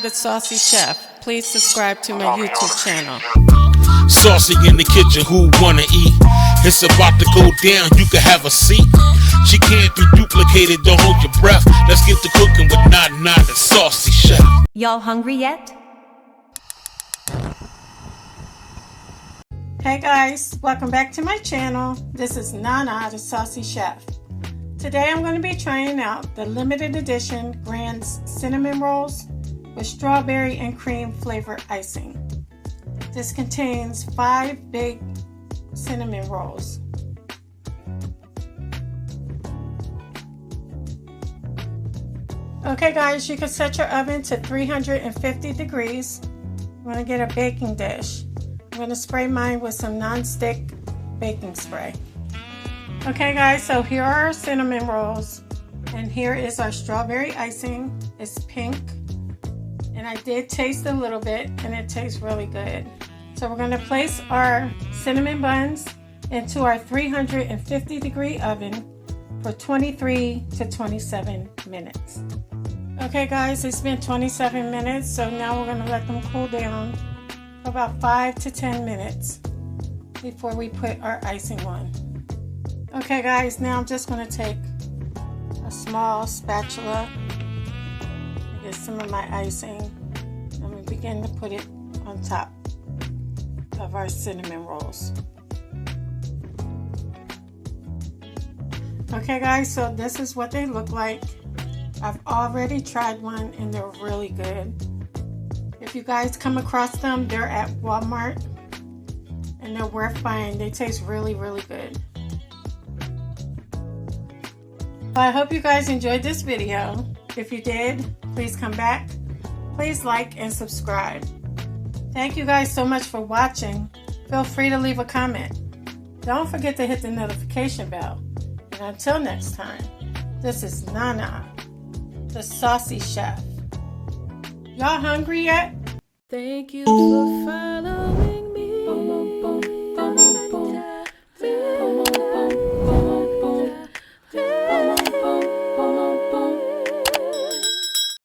Nana the Saucy Chef. Please subscribe to my YouTube channel. Saucy in the kitchen, who wanna eat? It's about to go down, you can have a seat. She can't be duplicated, don't hold your breath. Let's get to cooking with Nana the Saucy Chef. Y'all hungry yet? Hey guys, welcome back to my channel. This is Nana the Saucy Chef. Today I'm going to be trying out the limited edition Grand's cinnamon rolls with strawberry and cream flavored icing. This contains 5 big cinnamon rolls. Okay guys, you can set your oven to 350 degrees. I'm going to get a baking dish. I'm going to spray mine with some non-stick baking spray. Okay guys, so here are our cinnamon rolls, and here is our strawberry icing. It's pink, and I did taste a little bit, and it tastes really good. So we're going to place our cinnamon buns into our 350 degree oven for 23 to 27 minutes. Okay guys, it's been 27 minutes, so now we're going to let them cool down for about 5 to 10 minutes before we put our icing on. Okay guys, now I'm just going to take a small spatula and get some of my icing. I'm going to begin to put it on top of our cinnamon rolls. Okay guys, so this is what they look like. I've already tried one and they're really good. If you guys come across them, they're at Walmart and they're worth buying. They taste really, really good. Well, I hope you guys enjoyed this video. If you did, please come back. Please like and subscribe. Thank you guys so much for watching. Feel free to leave a comment. Don't forget to hit the notification bell. And until next time, this is Nana, the Saucy Chef. Y'all hungry yet? Thank you for following.